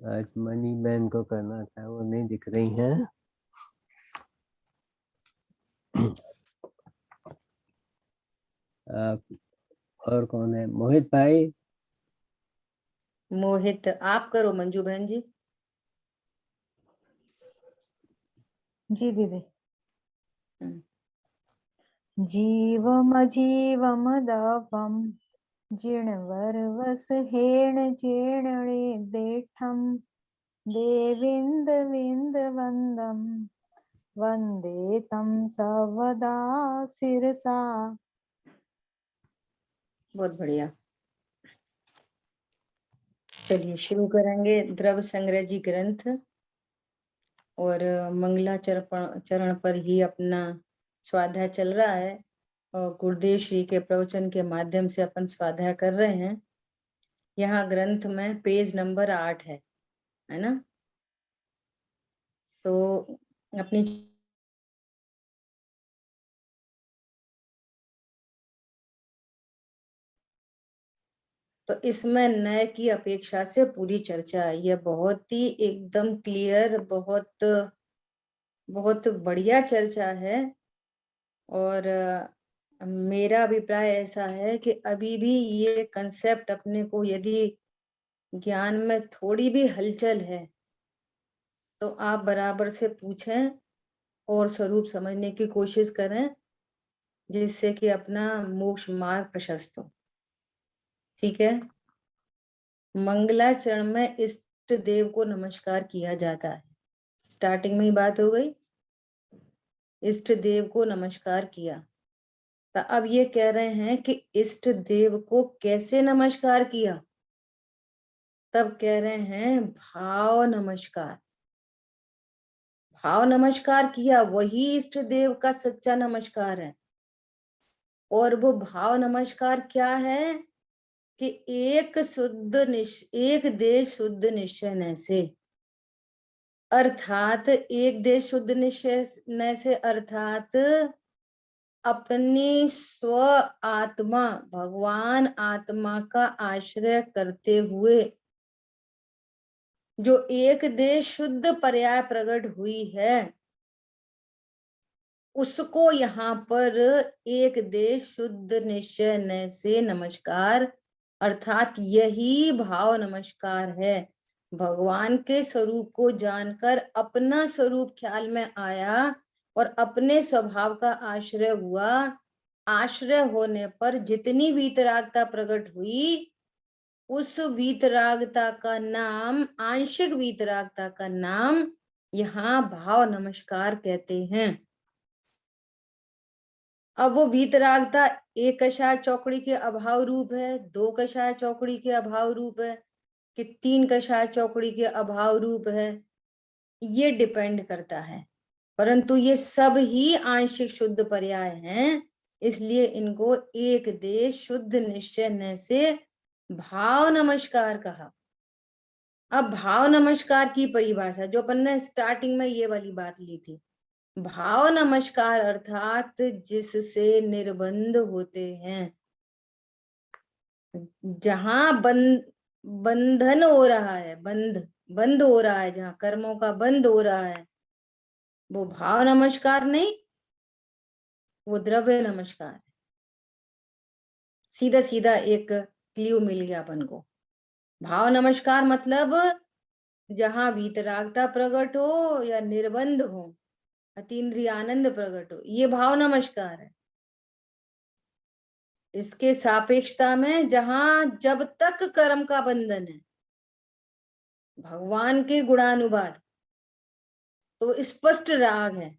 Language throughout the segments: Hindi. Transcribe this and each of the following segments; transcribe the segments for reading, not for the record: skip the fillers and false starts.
आज मनी मैन को करना था, वो नहीं दिख रही हैं। आप और कौन है? मोहित भाई। मोहित आप करो मंजू बहन जी। जी दीदी। जीवम दवम जीर्णवरवस हेण जीर्णणे देठम देविंद विंद वंदम वंदे तम सवदा सिरसा। बहुत बढ़िया। चलिए शुरू करेंगे द्रव संग्रह जी ग्रंथ, और चरण पर ही अपना स्वाध्याय चल रहा है और गुरुदेव श्री के प्रवचन के माध्यम से अपन स्वाध्याय कर रहे हैं। यहाँ ग्रंथ में पेज नंबर 8 है ना। तो अपनी तो इसमें नए की अपेक्षा से पूरी चर्चा है। यह बहुत ही एकदम क्लियर, बहुत बहुत बढ़िया चर्चा है। और मेरा अभिप्राय ऐसा है कि अभी भी ये कंसेप्ट अपने को यदि ज्ञान में थोड़ी भी हलचल है तो आप बराबर से पूछें और स्वरूप समझने की कोशिश करें, जिससे कि अपना मोक्ष मार्ग प्रशस्त हो। ठीक है। मंगलाचरण में इष्ट देव को नमस्कार किया जाता है। स्टार्टिंग में ही बात हो गई, इष्ट देव को नमस्कार किया। तो अब ये कह रहे हैं कि इष्ट देव को कैसे नमस्कार किया। तब कह रहे हैं भाव नमस्कार। भाव नमस्कार किया, वही इष्ट देव का सच्चा नमस्कार है। और वो भाव नमस्कार क्या है कि एक देश शुद्ध निश्चय से, अर्थात एक देश शुद्ध निश्चय से अर्थात अपनी स्व आत्मा भगवान आत्मा का आश्रय करते हुए जो एक देश शुद्ध पर्याय प्रकट हुई है, उसको यहाँ पर एक देश शुद्ध निश्चय से नमस्कार, अर्थात यही भाव नमस्कार है। भगवान के स्वरूप को जानकर अपना स्वरूप ख्याल में आया और अपने स्वभाव का आश्रय हुआ। आश्रय होने पर जितनी वीतरागता प्रकट हुई, उस वीतरागता का नाम, आंशिक वीतरागता का नाम यहाँ भाव नमस्कार कहते हैं। अब वो वीतरागता एक कषाय चौकड़ी के अभाव रूप है, 2 कषाय चौकड़ी के अभाव रूप है, कि 3 कषाय चौकड़ी के अभाव रूप है, ये डिपेंड करता है। परंतु ये सब ही आंशिक शुद्ध पर्याय हैं, इसलिए इनको एक देश शुद्ध निश्चय से भाव नमस्कार कहा। अब भाव नमस्कार की परिभाषा जो अपन ने स्टार्टिंग में ये वाली बात ली थी, भाव नमस्कार अर्थात जिससे निर्बंध होते हैं, जहां बंधन हो रहा है, बंद हो रहा है, जहां कर्मों का बंद हो रहा है, वो भाव नमस्कार नहीं, वो द्रव्य नमस्कार है। सीधा सीधा एक क्ल्यू मिल गया अपन को। भाव नमस्कार मतलब जहां वीतरागता प्रकट हो या निर्बंध हो, अतीन्द्रिय आनंद प्रकट हो, ये भाव नमस्कार है। इसके सापेक्षता में जहां जब तक कर्म का बंधन है, भगवान के गुणानुवाद तो स्पष्ट राग है,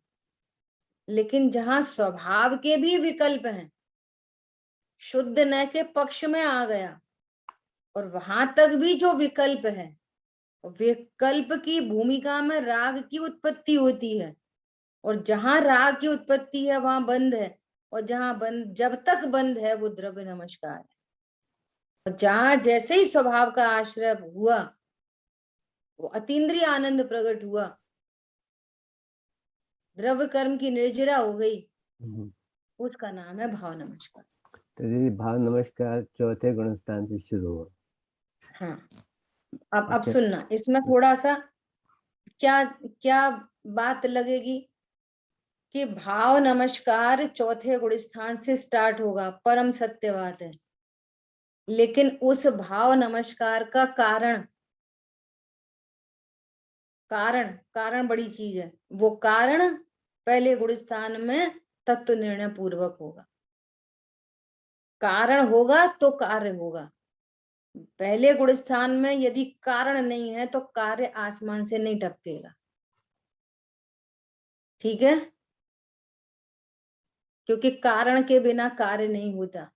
लेकिन जहां स्वभाव के भी विकल्प हैं, शुद्ध न के पक्ष में आ गया, और वहां तक भी जो विकल्प है, विकल्प की भूमिका में राग की उत्पत्ति होती है, और जहां राग की उत्पत्ति है वहां बंध है, और जहां बंद, जब तक बंद है वो द्रव्य नमस्कार है। और जहां जैसे ही स्वभाव का आश्रय हुआ, वो अतीन्द्रिय आनंद प्रकट हुआ, द्रव्य कर्म की निर्जरा हो गई, उसका नाम है भाव नमस्कार। तो दीदी भाव नमस्कार चौथे गुण स्थान से शुरू हुआ। हाँ, अब अच्छा। सुनना, इसमें थोड़ा सा क्या क्या बात लगेगी कि भाव नमस्कार चौथे गुण स्थान से स्टार्ट होगा, परम सत्य बात है। लेकिन उस भाव नमस्कार का कारण कारण कारण बड़ी चीज है। वो कारण पहले गुण स्थान में तत्व निर्णय पूर्वक होगा। कारण होगा तो कार्य होगा। पहले गुण स्थान में यदि कारण नहीं है तो कार्य आसमान से नहीं टपकेगा। ठीक है, क्योंकि कारण के बिना कार्य नहीं होता।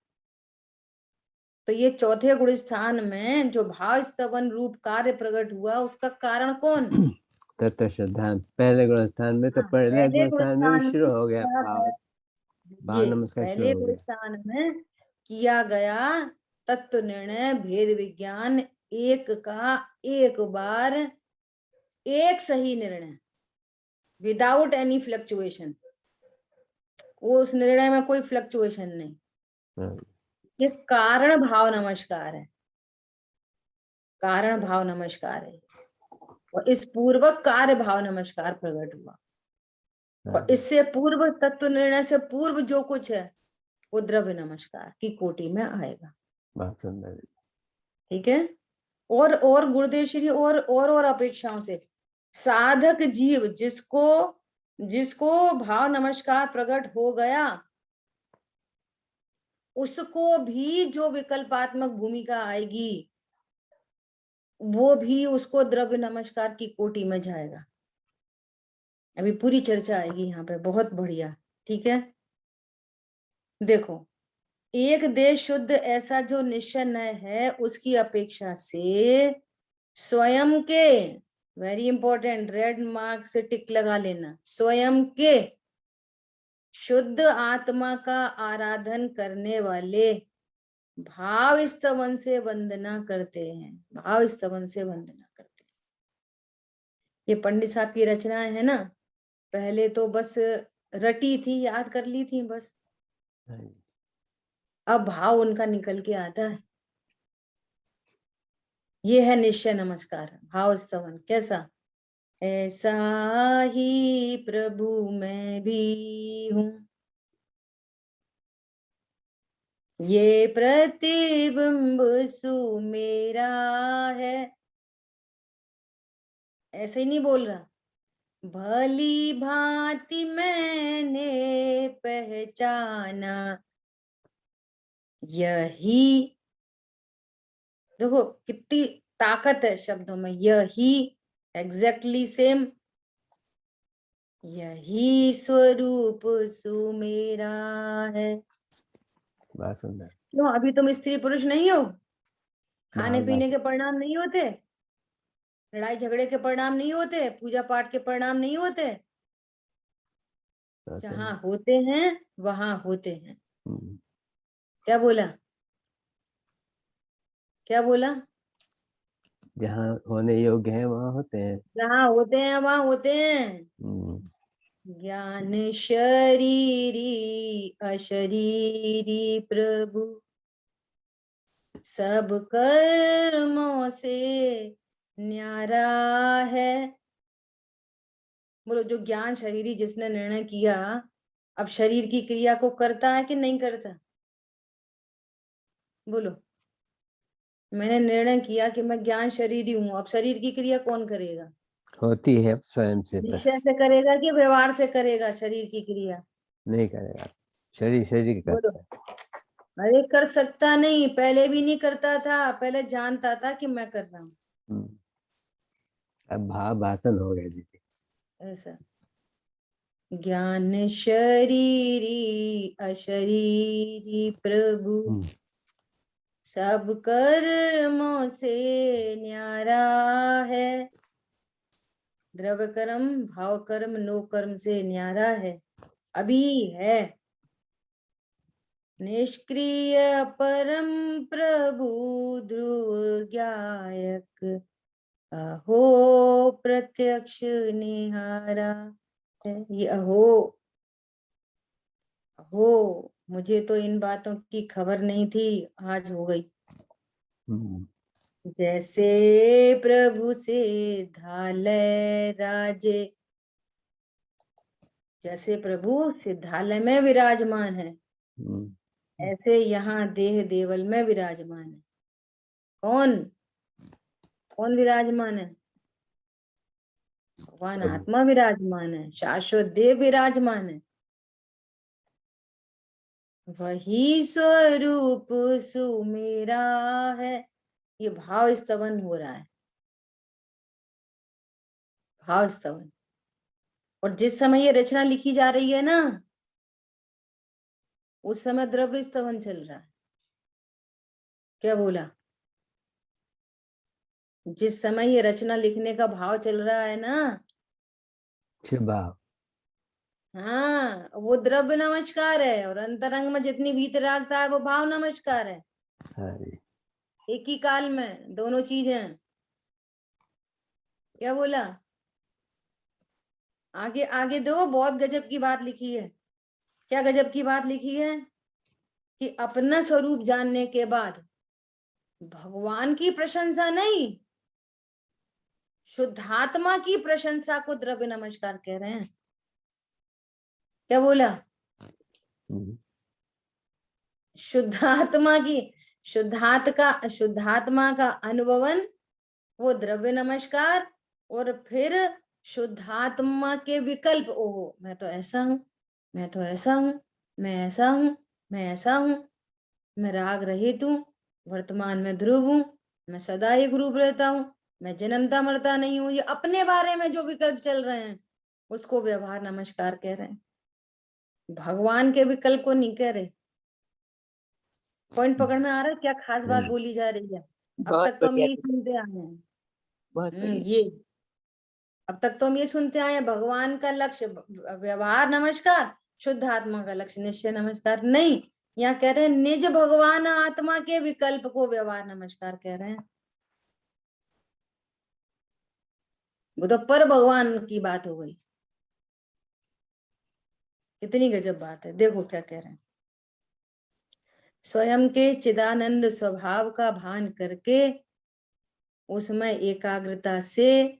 तो ये चौथे गुण स्थान में जो भाव स्तवन रूप कार्य प्रकट हुआ, उसका कारण कौन? तत्व श्रद्धा पहले गुण स्थान में, तो हाँ, पहले पहले गुण गुण स्थान में भी स्थान में शुरू हो गया किया भाव। गया, भाव ये नमस्कार शुरू पहले हो गुण गया। स्थान में किया गया तत्व निर्णय भेद विज्ञान एक का एक बार एक सही निर्णय, विदाउट एनी फ्लक्चुएशन। उस निर्णय में कोई फ्लक्चुएशन नहीं। हाँ, ये कारण भाव नमस्कार है, कारण भाव नमस्कार है। और इस पूर्वक कार्य भाव नमस्कार प्रकट हुआ। और इससे पूर्व तत्व निर्णय से पूर्व जो कुछ है वो द्रव्य नमस्कार की कोटि में आएगा। बहुत सुंदर। ठीक है, और गुरुदेव श्री और अपेक्षाओं से साधक जीव जिसको जिसको भाव नमस्कार प्रकट हो गया, उसको भी जो विकल्पात्मक भूमिका आएगी वो भी उसको द्रव्य नमस्कार की कोटि में जाएगा। अभी पूरी चर्चा आएगी यहाँ पे, बहुत बढ़िया। ठीक है, देखो, एक देश शुद्ध ऐसा जो निश्चय है उसकी अपेक्षा से स्वयं के, वेरी इंपॉर्टेंट, रेड मार्क से टिक लगा लेना, स्वयं के शुद्ध आत्मा का आराधन करने वाले भाव स्तवन से वंदना करते हैं। भाव स्तवन से वंदना करते हैं। ये पंडित साहब की रचनाएं है ना, पहले तो बस रटी थी, याद कर ली थी बस, अब भाव उनका निकल के आता है। ये है निश्चय नमस्कार, भाव स्तवन। कैसा? ऐसा ही प्रभु मैं भी हूं, ये प्रतिबिंब सु मेरा है। ऐसे ही नहीं बोल रहा, भली भांति मैंने पहचाना यही। देखो कितनी ताकत है शब्दों में, यही, एग्जैक्टली सेम, यही स्वरूप सुमेरा है। बहुत सुंदर। क्यों, अभी तुम स्त्री पुरुष नहीं हो? खाने बहुत पीने बात के परिणाम नहीं होते, लड़ाई झगड़े के परिणाम नहीं होते, पूजा पाठ के परिणाम नहीं होते। जहां होते हैं वहां होते हैं। क्या बोला? क्या बोला? जहाँ होने योग्य है वहाँ होते हैं। जहां होते हैं वहां होते हैं। ज्ञान शरीरी अशरीरी प्रभु सब कर्मों से न्यारा है। बोलो, जो ज्ञान शरीरी जिसने निर्णय किया, अब शरीर की क्रिया को करता है कि नहीं करता? बोलो, मैंने निर्णय किया कि मैं ज्ञान शरीरी हूं, अब शरीर की क्रिया कौन करेगा? होती है स्वयं से, बस निश्चय से करेगा कि व्यवहार से करेगा शरीर की क्रिया? नहीं करेगा, शरीर शरीर बोलो, करता है। अरे कर सकता नहीं, पहले भी नहीं करता था, पहले जानता था कि मैं कर रहा हूँ। अब भाव भाषण हो गया दीदी। ऐसा ज्ञान शरीरी अशरीरी प्रभु सब कर्मों से न्यारा है। द्रव्य कर्म, भाव कर्म, नो कर्म से न्यारा है, अभी है। निष्क्रिय परम प्रभु ध्रुव ज्ञायक अहो प्रत्यक्ष निहारा है। ये अहो, अहो, मुझे तो इन बातों की खबर नहीं थी, आज हो गई। जैसे प्रभु से धालय राजे, जैसे प्रभु सिद्धालय में विराजमान है, ऐसे यहाँ देह देवल में विराजमान है। कौन कौन विराजमान है? भगवान प्रभु। आत्मा विराजमान है, शाश्वत देव विराजमान है। वही स्वरूप सुमेरा है। ये भाव स्तवन हो रहा है, भाव स्तवन। और जिस समय ये रचना लिखी जा रही है ना, उस समय द्रव्य स्तवन चल रहा है। क्या बोला? जिस समय ये रचना लिखने का भाव चल रहा है ना, भाव। हाँ, वो द्रव्य नमस्कार है, और अंतरंग में जितनी भीतरागता है वो भाव नमस्कार है। हरि। एक ही काल में दोनों चीजें। क्या बोला? आगे आगे दो, बहुत गजब की बात लिखी है। क्या गजब की बात लिखी है? कि अपना स्वरूप जानने के बाद भगवान की प्रशंसा नहीं, शुद्धात्मा की प्रशंसा को द्रव्य नमस्कार कह रहे हैं। क्या बोला? शुद्धात्मा की, शुद्धात्मा का अनुभवन वो द्रव्य नमस्कार। और फिर शुद्धात्मा के विकल्प, ओहो मैं तो ऐसा हूं, मैं तो ऐसा हूं, मैं ऐसा हूं, मैं ऐसा हूं, मैं राग रहित हूं, वर्तमान में ध्रुव हूं, मैं सदा एक रूप रहता हूं, मैं जन्मता मरता नहीं हूं। ये अपने बारे में जो विकल्प चल रहे हैं उसको व्यवहार नमस्कार कह रहे हैं, भगवान के विकल्प को नहीं कह रहे। पॉइंट पकड़ में आ रहा है? क्या खास बात बोली जा रही है? अब बहुत तक तो हम बढ़िया यही जी, सुनते आए हैं। बहुत सही। ये अब तक तो हम ये सुनते आए हैं, भगवान का लक्ष्य व्यवहार नमस्कार, शुद्ध आत्मा का लक्ष्य निश्चय नमस्कार। नहीं, यहाँ कह रहे हैं निज भगवान आत्मा के विकल्प को व्यवहार नमस्कार कह रहे हैं। वो तो पर भगवान की बात हो गई। कितनी गजब बात है। देखो क्या कह रहे हैं, स्वयं के चिदानंद स्वभाव का भान करके उसमें एकाग्रता से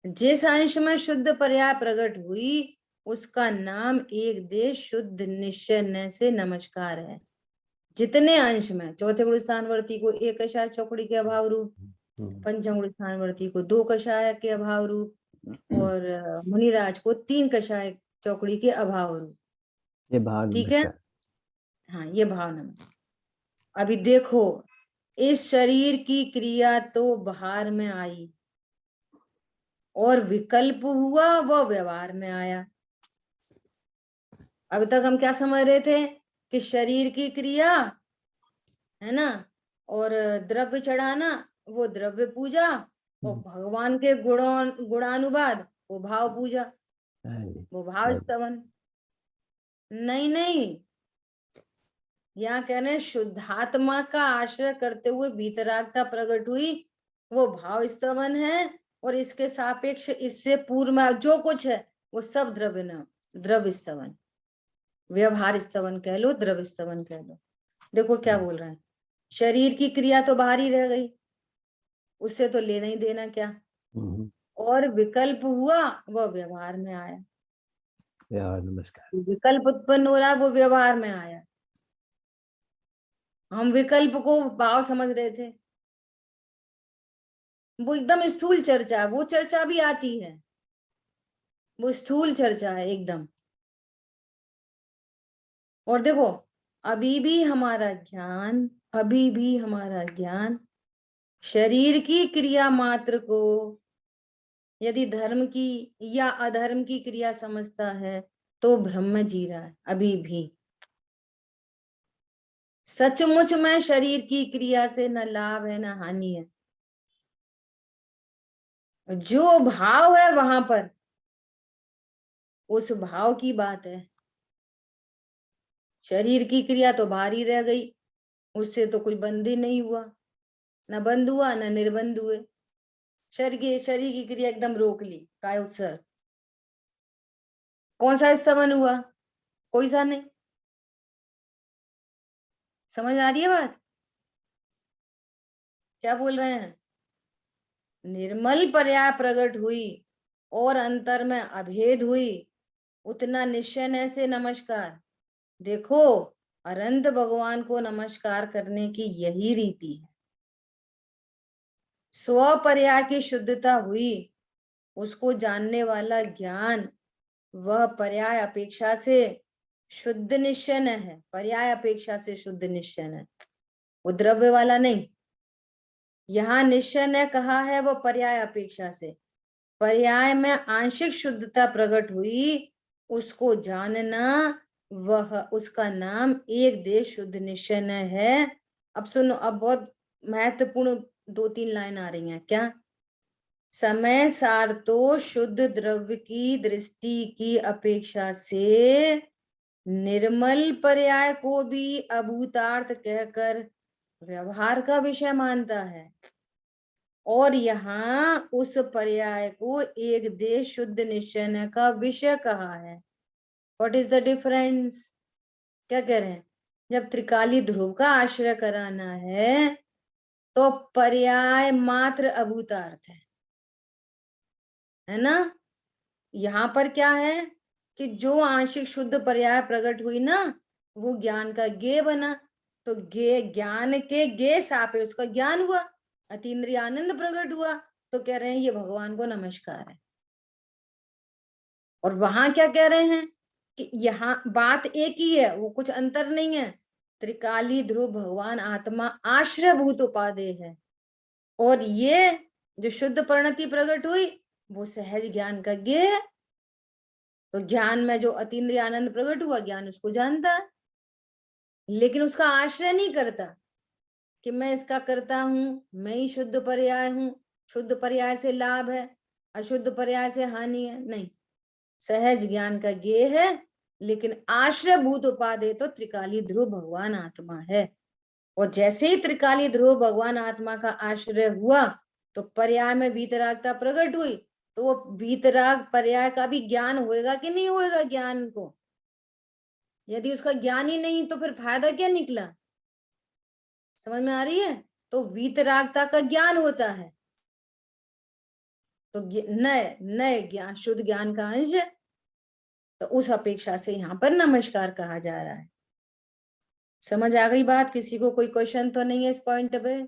जिस अंश में शुद्ध पर्याय प्रकट हुई उसका नाम एक देश शुद्ध निश्चय से नमस्कार है। जितने अंश में चौथे गुण स्थानवर्ती को एक कषाय चौकड़ी के अभाव रूप, पंचम गुण स्थानवर्ती को दो कषाय के अभाव रूप, और मुनिराज को तीन कषाय चौकड़ी के अभाव रूप। ये भाव ठीक है, नमस्कार। हाँ ये भाव नमस्कार। अभी देखो, इस शरीर की क्रिया तो बाहर में आई और विकल्प हुआ वह व्यवहार में आया। अभी तक हम क्या समझ रहे थे कि शरीर की क्रिया है ना, और द्रव्य चढ़ाना वो द्रव्य पूजा, और भगवान के गुणानुवाद वो भाव पूजा, वो भाव स्तवन। नहीं नहीं, यहाँ कह रहे हैं शुद्धात्मा का आश्रय करते हुए भीतरागता प्रकट हुई वो भाव स्तवन है, और इसके सापेक्ष इससे पूर्व में जो कुछ है वो सब द्रव्य न द्रव्य स्तवन, व्यवहार स्तवन कह लो, द्रव्य स्तवन कह लो। देखो क्या बोल रहे हैं, शरीर की क्रिया तो बाहर ही रह गई, उससे तो लेना ही देना क्या, और विकल्प हुआ वह व्यवहार में आया। व्यवहार नमस्कार। विकल्प उत्पन्न हो रहा है वो व्यवहार में आया। हम विकल्प को भाव समझ रहे थे, वो एकदम स्थूल चर्चा, वो चर्चा भी आती है, वो स्थूल चर्चा है एकदम। और देखो अभी भी हमारा ज्ञान, अभी भी हमारा ज्ञान शरीर की क्रिया मात्र को यदि धर्म की या अधर्म की क्रिया समझता है तो भ्रम में जी रहा है अभी भी। सचमुच में शरीर की क्रिया से न लाभ है न हानि है। जो भाव है वहां पर उस भाव की बात है। शरीर की क्रिया तो भारी रह गई, उससे तो कोई बंध ही नहीं हुआ, न बंद हुआ न निर्बंध हुए। शरीर की क्रिया एकदम रोक ली, काय उत्सर्ग, कौन सा स्तमन हुआ? कोई सा नहीं। समझ आ रही है बात? क्या बोल रहे हैं? निर्मल पर्याय प्रकट हुई और अंतर में अभेद हुई, उतना निश्चय से नमस्कार। देखो, अनंत भगवान को नमस्कार करने की यही रीति है। स्व पर्याय की शुद्धता हुई, उसको जानने वाला ज्ञान वह पर्याय अपेक्षा से शुद्ध निश्चय है, पर्याय अपेक्षा से शुद्ध निश्चय है, वो द्रव्य वाला नहीं। यहाँ निश्चय ने कहा है वो पर्याय अपेक्षा से, पर्याय में आंशिक शुद्धता प्रकट हुई, उसको जानना, वह उसका नाम एक देश शुद्ध निश्चय है। अब सुनो, अब बहुत महत्वपूर्ण 2-3 लाइन आ रही हैं। क्या? समय सार तो शुद्ध द्रव्य की दृष्टि की अपेक्षा से निर्मल पर्याय को भी अभूतार्थ कहकर व्यवहार का विषय मानता है, और यहाँ उस पर्याय को एक देश शुद्ध निश्चय का विषय कहा है। What is the difference? क्या कह रहे हैं? जब त्रिकाली ध्रुव का आश्रय कराना है तो पर्याय मात्र अभूतार्थ है ना। यहाँ पर क्या है कि जो आंशिक शुद्ध पर्याय प्रकट हुई ना, वो ज्ञान का ज्ञेय बना, तो ज्ञान के ज्ञेय सापेक्ष उसका ज्ञान हुआ, अतीन्द्रिय आनंद प्रकट हुआ, तो कह रहे हैं ये भगवान को नमस्कार है। और वहां क्या कह रहे हैं कि यहाँ बात एक ही है, वो कुछ अंतर नहीं है। त्रिकाली ध्रुव भगवान आत्मा आश्रयभूत उपादेय है, और ये जो शुद्ध परिणति प्रकट हुई वो सहज ज्ञान का ज्ञेय है। तो ज्ञान में जो अतीन्द्रिय आनंद प्रकट हुआ, ज्ञान उसको जानता है, लेकिन उसका आश्रय नहीं करता कि मैं इसका करता हूं, मैं ही शुद्ध पर्याय हूं, शुद्ध पर्याय से लाभ है, अशुद्ध पर्याय से हानि है, नहीं। सहज ज्ञान का ज्ञेय है, लेकिन आश्रय भूत उपादेय तो त्रिकाली ध्रुव भगवान आत्मा है। और जैसे ही त्रिकाली ध्रुव भगवान आत्मा का आश्रय हुआ तो पर्याय में वीतरागता प्रकट हुई, तो वो वीतराग पर्याय का भी ज्ञान होएगा कि नहीं होएगा ज्ञान को? यदि उसका ज्ञान ही नहीं तो फिर फायदा क्या निकला? समझ में आ रही है? तो वीतरागता का ज्ञान होता है, तो नए नए ज्ञान, शुद्ध ज्ञान का अंश है। तो उस अपेक्षा से यहाँ पर नमस्कार कहा जा रहा है। समझ आ गई बात? किसी को कोई क्वेश्चन तो नहीं है इस पॉइंट पे?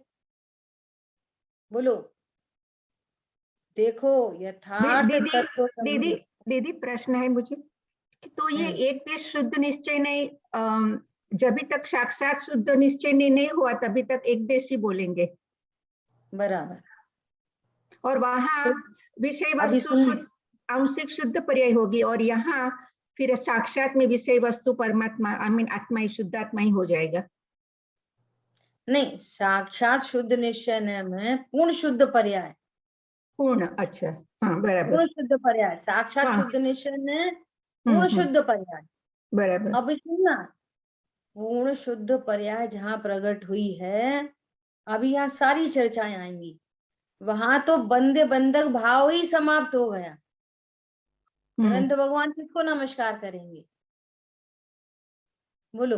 बोलो। देखो, यथार्थ दीदी तत्व दीदी समझे। दीदी प्रश्न है मुझे कि तो ये एक देश शुद्ध निश्चय नहीं, जब तक साक्षात शुद्ध निश्चय नहीं हुआ तभी तक एक देश ही बोलेंगे, बराबर। और वहां विषय अभी वस्तु सुन, शुद्ध आंशिक शुद्ध पर्याय होगी, और यहाँ फिर साक्षात में विषय वस्तु परमात्मा आत्मा ही शुद्ध आत्मा ही हो जाएगा। नहीं, साक्षात शुद्ध निश्चय में पूर्ण शुद्ध पर्याय, पूर्ण, अच्छा, हाँ बराबर, पूर्ण शुद्ध पर्याय, साक्षात हाँ, शुद्ध निश्चय पूर्ण शुद्ध पर्याय। बराबर, अब सुनना, पूर्ण शुद्ध पर्याय जहां प्रकट हुई है, अभी यहाँ सारी चर्चाएं आएंगी, वहां तो बंदे बंधक भाव ही समाप्त हो गया। अनंत भगवान किसको नमस्कार करेंगे? बोलो।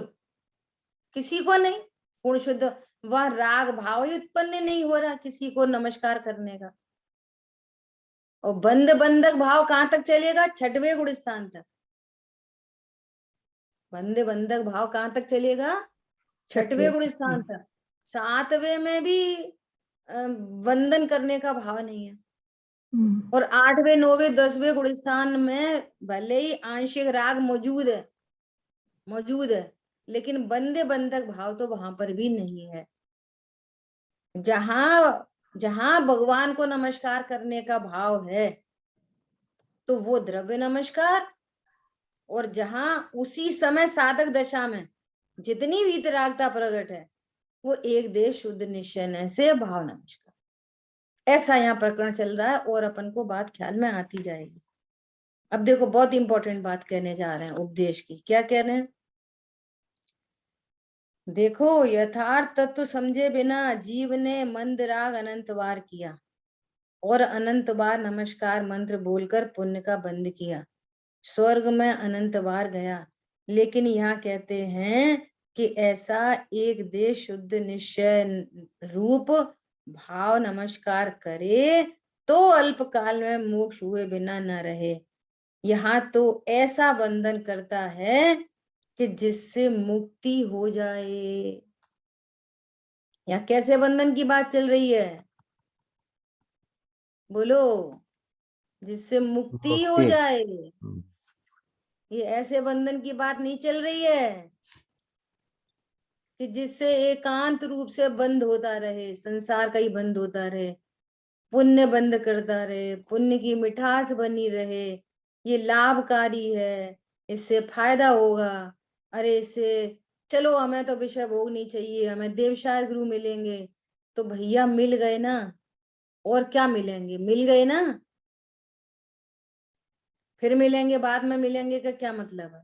किसी को नहीं। पूर्ण शुद्ध, वह राग भाव ही उत्पन्न नहीं हो रहा किसी को नमस्कार करने का। और बंद बंधक भाव कहां तक चलेगा? 6वें गुण स्थान तक। बंद बंधक भाव कहां तक चलेगा? 6वें गुण स्थान तक। 7वें में भी वंदन करने का भाव नहीं है। और 8वें 9वें 10वें गुण स्थान में भले ही आंशिक राग मौजूद है, लेकिन बंदे बंधक भाव तो वहां पर भी नहीं है। जहां भगवान को नमस्कार करने का भाव है तो वो द्रव्य नमस्कार, और जहां उसी समय साधक दशा में जितनी वीतरागता प्रकट है वो एक देश शुद्ध निश्चय से भाव नमस्कार। ऐसा यहाँ प्रकरण चल रहा है, और अपन को बात ख्याल में आती जाएगी। अब देखो, बहुत इंपॉर्टेंट बात कहने जा रहे हैं उपदेश की। क्या कह रहे हैं? देखो, यथार्थ तत्व समझे बिना जीव ने मंद राग अनंत बार किया, और अनंत बार नमस्कार मंत्र बोलकर पुण्य का बंद किया, स्वर्ग में अनंत बार गया। लेकिन यहाँ कहते हैं कि ऐसा एक देश शुद्ध निश्चय रूप भाव नमस्कार करे तो अल्पकाल में मोक्ष हुए बिना न रहे। यहाँ तो ऐसा बंधन करता है कि जिससे मुक्ति हो जाए। यहाँ कैसे बंधन की बात चल रही है? बोलो। जिससे मुक्ति हो मुक्ति। जाए। ये ऐसे बंधन की बात नहीं चल रही है कि जिससे एकांत रूप से बंद होता रहे, संसार का ही बंद होता रहे, पुण्य बंद करता रहे, पुण्य की मिठास बनी रहे, ये लाभकारी है, इससे फायदा होगा। अरे इससे चलो हमें तो विषय भोग नहीं चाहिए, हमें देवशाय गुरु मिलेंगे। तो भैया मिल गए ना, और क्या मिलेंगे? मिल गए ना, फिर मिलेंगे, बाद में मिलेंगे का क्या मतलब है?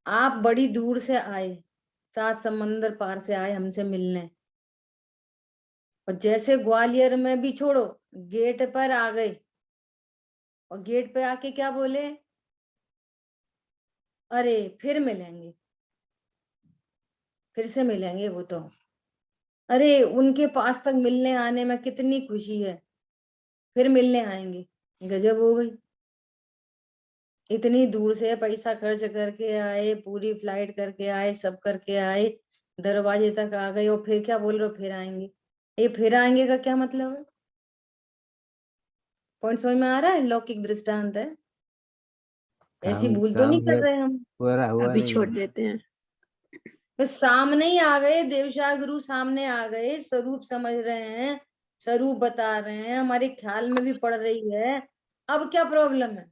आप बड़ी दूर से आए, 7 समंदर पार से आए हमसे मिलने, और जैसे ग्वालियर में भी छोड़ो, गेट पर आ गए, और गेट पे आके क्या बोले? अरे फिर मिलेंगे, फिर से मिलेंगे। वो तो अरे उनके पास तक मिलने आने में कितनी खुशी है, फिर मिलने आएंगे। गजब हो गई। इतनी दूर से पैसा खर्च करके आए, पूरी फ्लाइट करके आए, सब करके आए, दरवाजे तक आ गए, और फिर क्या बोल रहे हो? फिर आएंगे। ये फिर आएंगे का क्या मतलब है? पॉइंट समझ में आ रहा है? लौकिक दृष्टांत है, ऐसी काम भूल तो काम नहीं कर है, रहे हम। पूरा हुआ अभी नहीं छोड़ है। देते हैं। तो सामने ही आ गए, देवशाह गुरु सामने आ गए, स्वरूप समझ रहे हैं, स्वरूप बता रहे हैं, हमारे ख्याल में भी पड़ रही है। अब क्या प्रॉब्लम है?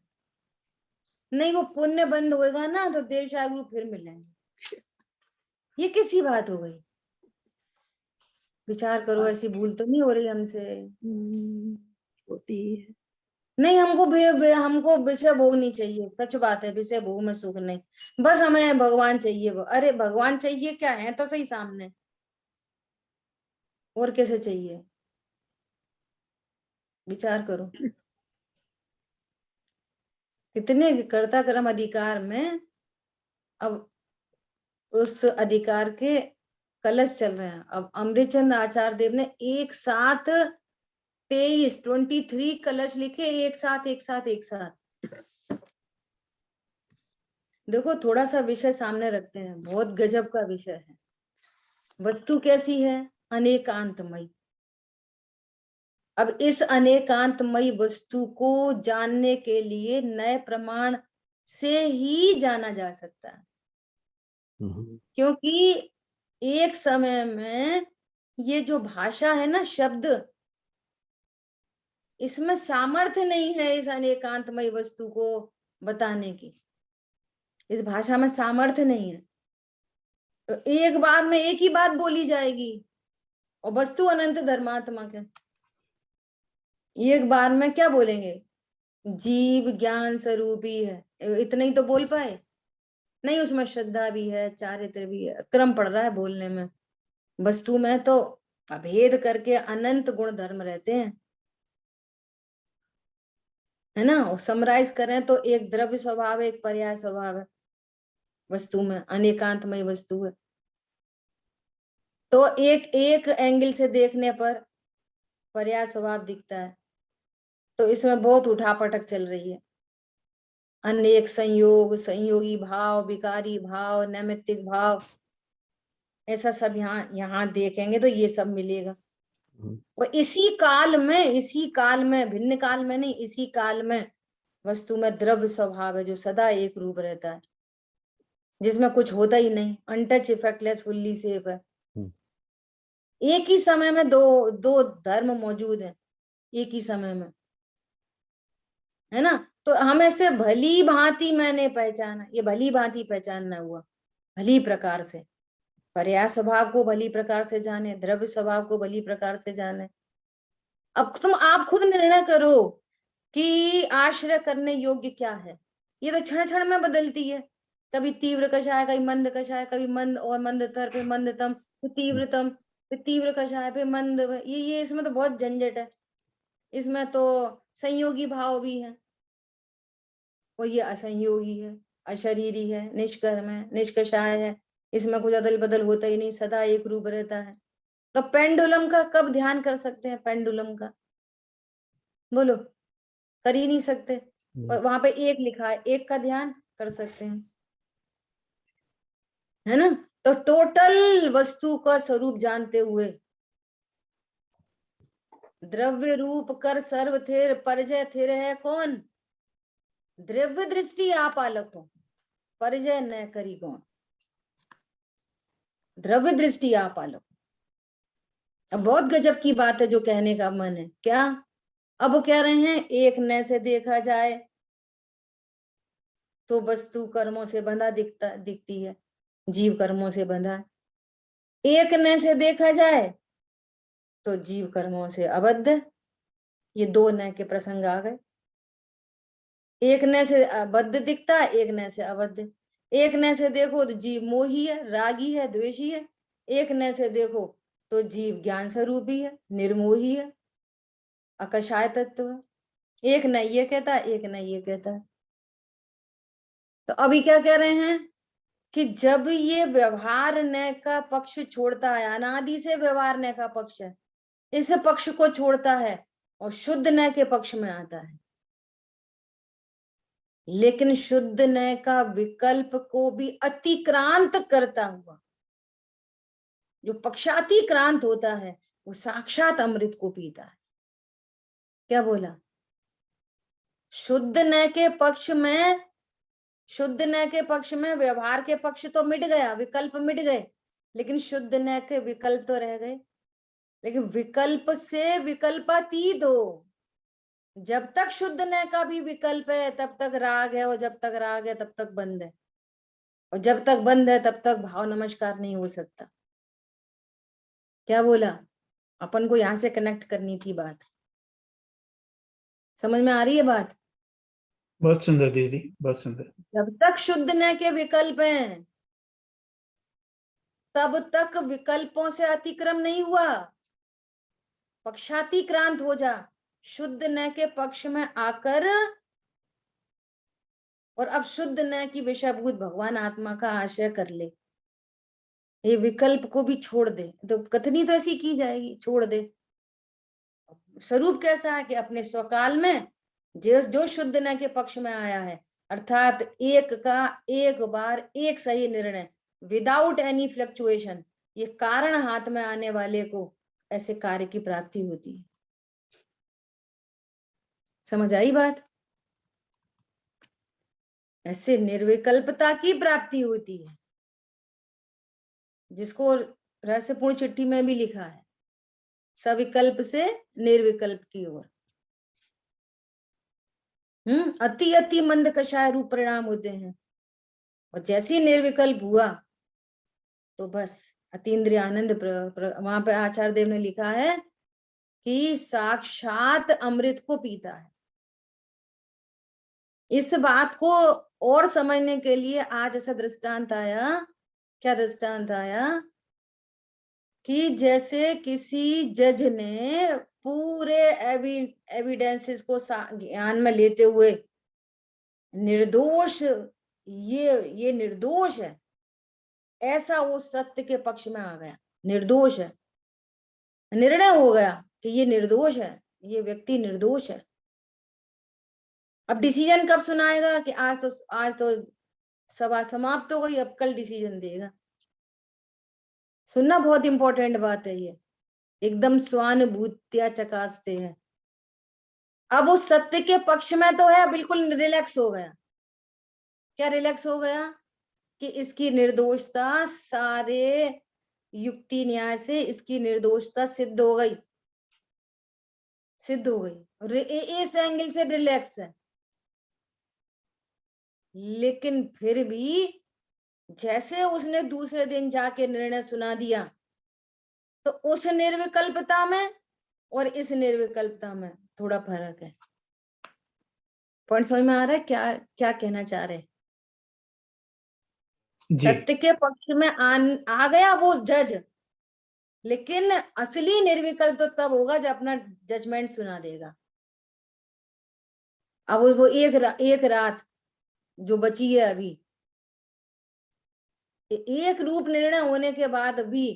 नहीं, वो पुण्य बंद होएगा ना तो देवशाह गुरु फिर मिलेंगे। ये किसी बात हो गई? विचार करो, ऐसी भूल तो नहीं हो रही हमसे? होती है। नहीं, हमको विषय भोग नहीं चाहिए, सच बात है, विषय भोग में सुख नहीं। बस हमें भगवान चाहिए। वो अरे भगवान चाहिए क्या है तो सही सामने, और कैसे चाहिए? विचार करो। कितने कर्ता कर्म अधिकार में अब उस अधिकार के कलश चल रहे हैं। अब अमृतचंद आचार्य देव ने एक साथ 23 कलश लिखे, एक साथ एक साथ एक साथ। देखो, थोड़ा सा विषय सामने रखते हैं, बहुत गजब का विषय है। वस्तु कैसी है? अनेकांतमयी। अब इस अनेकांतमयी वस्तु को जानने के लिए नए प्रमाण से ही जाना जा सकता है, क्योंकि एक समय में ये जो भाषा है ना, शब्द, इसमें सामर्थ्य नहीं है इस अनेकांतमयी वस्तु को बताने की। इस भाषा में सामर्थ्य नहीं है। तो एक बार में एक ही बात बोली जाएगी, और वस्तु अनंत धर्मात्मक है। एक बार में क्या बोलेंगे? जीव ज्ञान स्वरूपी है, इतना ही तो बोल पाए? नहीं, उसमें श्रद्धा भी है, चारित्र भी है, क्रम पड़ रहा है बोलने में। वस्तु में तो अभेद करके अनंत गुण धर्म रहते हैं, है ना? और समराइज करें तो एक द्रव्य स्वभाव है, एक पर्याय स्वभाव है। वस्तु में अनेकांतमय वस्तु है, तो एक एक एंगल से देखने पर पर्याय स्वभाव दिखता है। तो इसमें बहुत उठापटक चल रही है। अनेक संयोग, संयोगी भाव, विकारी भाव, नैमित्तिक भाव, ऐसा सब यहाँ यहाँ देखेंगे तो ये सब मिलेगा। और इसी काल में, भिन्न काल में नहीं, इसी काल में वस्तु में द्रव्य स्वभाव है, जो सदा एक रूप रहता है, जिसमें कुछ होता ही नहीं, अनटच, इफेक्टलेस, फुल्ली सेफ है। एक ही समय में दो दो धर्म मौजूद है, एक ही समय में, है ना? तो हम ऐसे भली भांति मैंने पहचाना, ये भली भांति पहचानना हुआ, भली प्रकार से पर्याय स्वभाव को भली प्रकार से जाने, द्रव्य स्वभाव को भली प्रकार से जाने। अब आप खुद निर्णय करो कि आश्रय करने योग्य क्या है। ये तो क्षण क्षण में बदलती है, कभी तीव्र कषाय, कभी मंद कषाय, कभी मंद और मंदतर, फिर मंदतम, फिर तीव्रतम, फिर तीव्र कषाय, फिर मंद। ये इसमें तो बहुत झंझट है। इसमें तो संयोगी भाव भी है, और ये असंयोगी है, अशरीरी है, निष्कर्म है, निष्कषाय है। इसमें कुछ अदल बदल होता ही नहीं, सदा एक रूप रहता है। तो पेंडुलम का कब ध्यान कर सकते हैं? पेंडुलम का बोलो, कर ही नहीं सकते। वहां पे एक लिखा है, एक का ध्यान कर सकते हैं, है ना? तो टोटल वस्तु का स्वरूप जानते हुए द्रव्य रूप कर सर्व थिर परिजय थिर है कौन? द्रव्य दृष्टि आप आलक हो, परिजय न करी कौन? द्रव्य दृष्टि आप आलक। अब बहुत गजब की बात है जो कहने का मन है। क्या? अब वो कह रहे हैं एक न से देखा जाए तो वस्तु कर्मों से बंधा दिखती है, जीव कर्मों से बंधा है। एक न से देखा जाए तो जीव कर्मों से अबद्ध है। ये दो न के प्रसंग आ गए। एक न से अबद्ध दिखता है, एक न से अबद्ध है। एक न से देखो तो जीव मोही है, रागी है, द्वेषी है। एक न से देखो तो जीव ज्ञान स्वरूपी है, निर्मोही है, अकषाय तत्व है। एक न ये कहता है, एक न ये कहता है। तो अभी क्या कह रहे हैं कि जब ये व्यवहार न का पक्ष छोड़ता है, अनादि से व्यवहार न का पक्ष है, इस पक्ष को छोड़ता है और शुद्ध न के पक्ष में आता है। लेकिन शुद्ध न का विकल्प को भी अतिक्रांत करता हुआ जो पक्षातिक्रांत होता है वो साक्षात अमृत को पीता है। क्या बोला? शुद्ध न के पक्ष में, शुद्ध न के पक्ष में व्यवहार के पक्ष तो मिट गया, विकल्प मिट गए, लेकिन शुद्ध न के विकल्प तो रह गए। लेकिन विकल्प से विकल्पातीत हो, जब तक शुद्ध न का भी विकल्प है तब तक राग है, और जब तक राग है तब तक बंध है, और जब तक बंध है तब तक भाव नमस्कार नहीं हो सकता। क्या बोला? अपन को यहां से कनेक्ट करनी थी बात। समझ में आ रही है बात? बहुत सुंदर दीदी, बहुत सुंदर। जब तक शुद्ध न के विकल्प हैं तब तक विकल्पों से अतिक्रम नहीं हुआ। पक्षातिक्रांत हो जा, शुद्ध न के पक्ष में आकर, और अब शुद्ध न की विषयभूत भगवान आत्मा का आश्रय कर ले, ये विकल्प को भी छोड़ दे। तो कथनी तो ऐसी की जाएगी, छोड़ दे। स्वरूप कैसा है कि अपने स्वकाल में जो शुद्ध न के पक्ष में आया है, अर्थात एक का एक बार एक सही निर्णय, विदाउट एनी फ्लक्चुएशन, ये कारण हाथ में आने वाले को ऐसे कार्य की प्राप्ति होती है। समझ आई बात? ऐसे निर्विकल्पता की प्राप्ति होती है, जिसको रहस्यपूर्ण चिट्ठी में भी लिखा है, सविकल्प से निर्विकल्प की ओर। अति अति मंद कषाय रूप परिणाम होते हैं, और जैसे ही निर्विकल्प हुआ तो बस अतीन्द्रिय आनंद वहां पे आचार्य देव ने लिखा है कि साक्षात अमृत को पीता है। इस बात को और समझने के लिए आज ऐसा दृष्टांत आया। क्या दृष्टांत आया? कि जैसे किसी जज ने पूरे एविडेंसेस को ज्ञान में लेते हुए निर्दोष, ये निर्दोष है, ऐसा वो सत्य के पक्ष में आ गया, निर्दोष है, निर्णय हो गया कि ये निर्दोष है, ये व्यक्ति निर्दोष है। अब डिसीजन कब सुनाएगा? कि आज तो सभा समाप्त हो गई, अब कल डिसीजन देगा। सुनना बहुत इंपॉर्टेंट बात है ये, एकदम स्वानुभूत्या चकासते हैं। अब उस सत्य के पक्ष में तो है, बिल्कुल रिलैक्स हो गया। क्या रिलैक्स हो गया? कि इसकी निर्दोषता, सारे युक्ति न्याय से इसकी निर्दोषता सिद्ध हो गई, सिद्ध हो गई, और इस एंगल से रिलैक्स है। लेकिन फिर भी जैसे उसने दूसरे दिन जाके निर्णय सुना दिया, तो उस निर्विकल्पता में और इस निर्विकल्पता में थोड़ा फर्क है। पॉइंट समझ में आ रहा है? क्या क्या कहना चाह रहे? सत्य के पक्ष में आ गया वो जज, लेकिन असली निर्विकल्प तो तब होगा जब अपना जजमेंट सुना देगा। अब वो एक रात जो बची है अभी, एक रूप निर्णय होने के बाद भी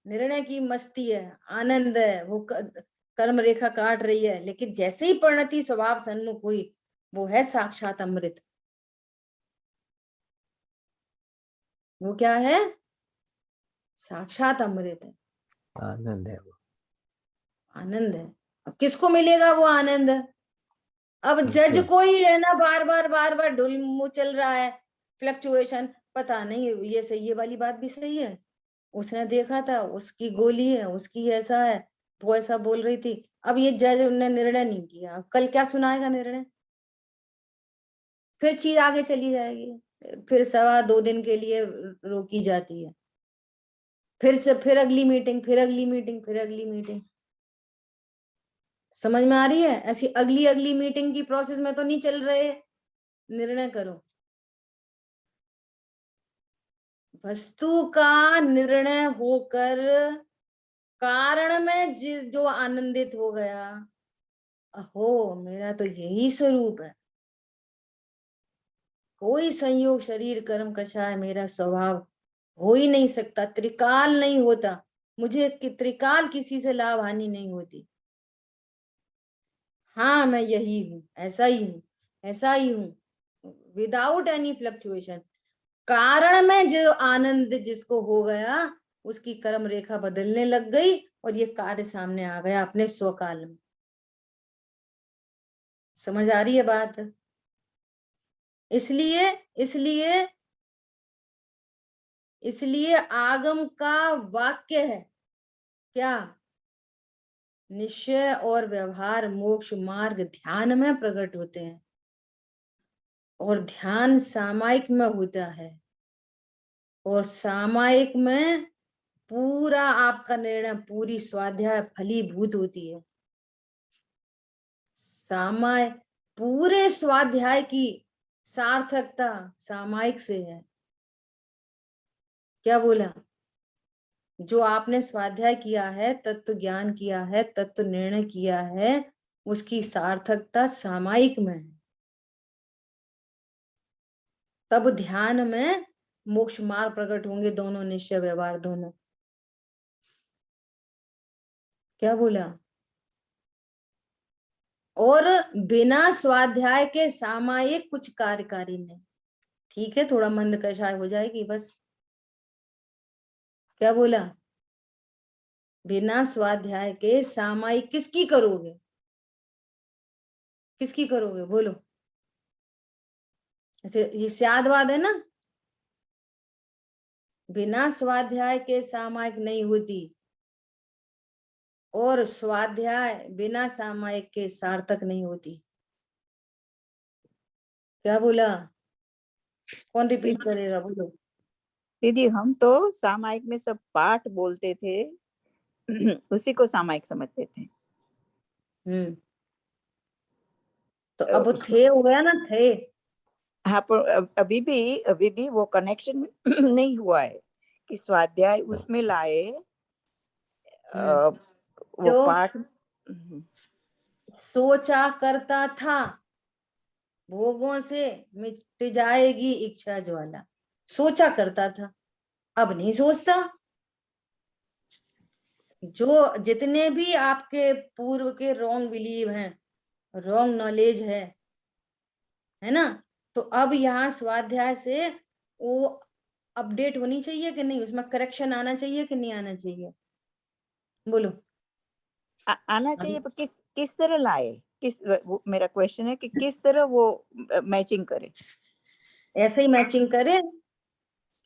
निर्णय की मस्ती है, आनंद है, वो कर्म रेखा काट रही है, लेकिन जैसे ही परिणति स्वभाव सन्मुख हुई, वो है साक्षात अमृत। वो क्या है? साक्षात अमृत है, आनंद है वो। आनंद है। अब किसको मिलेगा वो आनंद? अब जज जो को ही है ना, बार बार ढुल चल रहा है, फ्लक्चुएशन, पता नहीं ये सही, ये वाली बात भी सही है, उसने देखा था, उसकी गोली है, उसकी ऐसा है, वो ऐसा बोल रही थी। अब ये जज ने निर्णय नहीं किया, अब कल क्या सुनाएगा निर्णय? फिर चीज आगे चली जाएगी, फिर 2.25 दिन के लिए रोकी जाती है, फिर से फिर अगली मीटिंग, फिर अगली मीटिंग, फिर अगली मीटिंग। समझ में आ रही है? ऐसी अगली अगली मीटिंग की प्रोसेस में तो नहीं चल रहे, निर्णय करो। वस्तु का निर्णय होकर कारण में जो आनंदित हो गया, अहो मेरा तो यही स्वरूप है, कोई संयोग शरीर कर्म कषाय मेरा स्वभाव हो ही नहीं सकता, त्रिकाल नहीं होता, मुझे त्रिकाल किसी से लाभ हानि नहीं होती। हाँ मैं यही हूं, ऐसा ही हूं, ऐसा ही हूं, विदाउट एनी फ्लक्चुएशन। कारण में जो आनंद जिसको हो गया, उसकी कर्म रेखा बदलने लग गई और ये कार्य सामने आ गया अपने स्वकाल में। समझ आ रही है बात? इसलिए इसलिए इसलिए आगम का वाक्य है क्या? निश्चय और व्यवहार मोक्ष मार्ग ध्यान में प्रकट होते हैं, और ध्यान सामायिक में होता है, और सामायिक में पूरा आपका निर्णय, पूरी स्वाध्याय फलीभूत होती है। सामाय पूरे स्वाध्याय की सार्थकता सामायिक से है। क्या बोला? जो आपने स्वाध्याय किया है, तत्व ज्ञान किया है, तत्व निर्णय किया है, उसकी सार्थकता सामायिक में है। तब ध्यान में मोक्ष मार्ग प्रकट होंगे, दोनों निश्चय व्यवहार दोनों। क्या बोला? और बिना स्वाध्याय के सामायिक कुछ कार्यकारी नहीं। ठीक है, थोड़ा मंद कषाय हो जाएगी बस। क्या बोला? बिना स्वाध्याय के सामायिक किसकी करोगे? किसकी करोगे बोलो? ऐसे ये स्यादवाद है ना, बिना स्वाध्याय के सामायिक नहीं होती, और स्वाध्याय बिना सामायिक के सार्थक नहीं होती। क्या बोला? कौन रिपीट करेगा बोलो? दीदी हम तो सामायिक में सब पाठ बोलते थे उसी को सामायिक समझते थे। तो अब वो थे हो गया ना, थे। हाँ पर अभी भी वो कनेक्शन नहीं हुआ है कि स्वाध्याय उसमें लाए वो जो पाठ। सोचा करता था भोगों से मिट जाएगी इच्छा ज्वाला, सोचा करता था, अब नहीं सोचता। जो जितने भी आपके पूर्व के रॉन्ग बिलीव हैं, रॉन्ग नॉलेज है ना, तो अब यहाँ स्वाध्याय से वो अपडेट होनी चाहिए कि नहीं, उसमें करेक्शन आना चाहिए कि नहीं आना चाहिए बोलो? आना चाहिए, पर किस तरह लाए, मेरा क्वेश्चन है कि किस तरह वो मैचिंग करे। ऐसे ही मैचिंग करे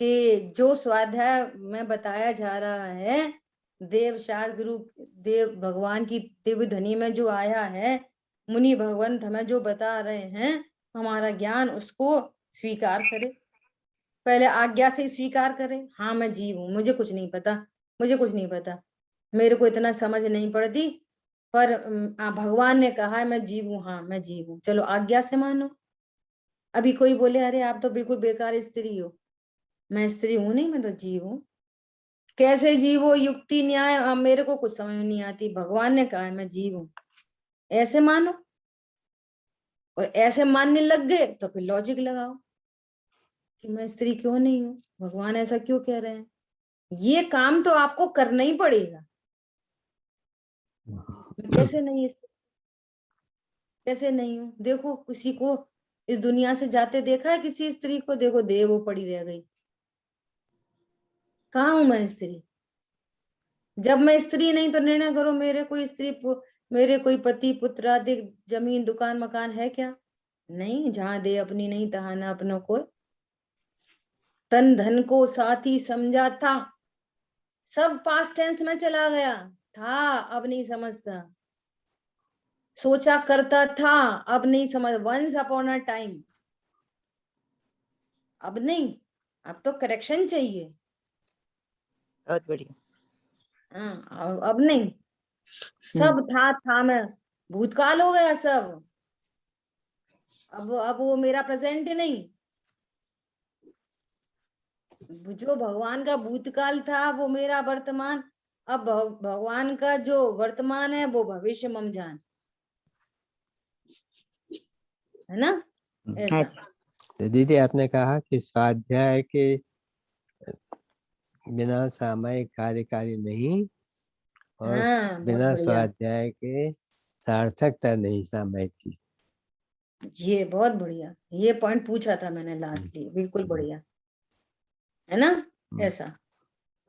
कि जो स्वाध्याय में बताया जा रहा है, देव शास्त्र गुरु देव भगवान की दिव्य ध्वनि में जो आया है, मुनि भगवंत हमें जो बता रहे हैं, हमारा ज्ञान उसको स्वीकार करे, पहले आज्ञा से स्वीकार करे। हाँ मैं जीव हूँ, मुझे कुछ नहीं पता, मुझे कुछ नहीं पता, मेरे को इतना समझ नहीं पड़ती, पर भगवान ने कहा है मैं जीव हूँ, हाँ मैं जीव हूँ, चलो आज्ञा से मानो। अभी कोई बोले अरे आप तो बिल्कुल बेकार स्त्री हो, मैं स्त्री हूं नहीं, मैं तो जीव हूं। कैसे जीव हो, युक्ति न्याय मेरे को कुछ समझ नहीं आती, भगवान ने कहा है मैं जीव हूं, ऐसे मानो। और ऐसे मानने लग गए तो फिर लॉजिक लगाओ कि मैं स्त्री क्यों नहीं हूं, भगवान ऐसा क्यों कह रहे हैं, ये काम तो आपको करना ही पड़ेगा। मैं कैसे नहीं, कैसे नहीं हूं? देखो किसी को इस दुनिया से जाते देखा है किसी स्त्री को? देखो देह वो पड़ी रह गई। कहाँ हूं मैं स्त्री? जब मैं स्त्री नहीं तो निर्णय करो मेरे कोई मेरे कोई पति पुत्र आदि जमीन दुकान मकान है क्या? नहीं। जहां दे अपनी नहीं तहां ना अपना कोई। तन धन को साथी समझा था, सब पास्ट टेंस में चला गया। था अब नहीं समझता। सोचा करता था अब नहीं समझ। वंस अपॉन अ टाइम, अब नहीं। अब तो करेक्शन चाहिए। बहुत बढ़िया। हाँ, अब नहीं। सब था में भूतकाल हो गया सब। अब वो मेरा प्रेजेंट नहीं। जो भगवान का भूतकाल था वो मेरा वर्तमान। अब भगवान का जो वर्तमान है वो भविष्य मम जान, है ना? ऐसा। हाँ जी। तो दीदी आपने कहा कि स्वाध्याय के बिना सामयिक कार्यकारी नहीं, और हाँ, बहुत बिना बढ़िया। स्वाध्याय के सार्थकता नहीं सामयिक की। ये बहुत बढ़िया, ये पॉइंट पूछा था मैंने लास्टली। बिल्कुल बढ़िया, है ना? ऐसा।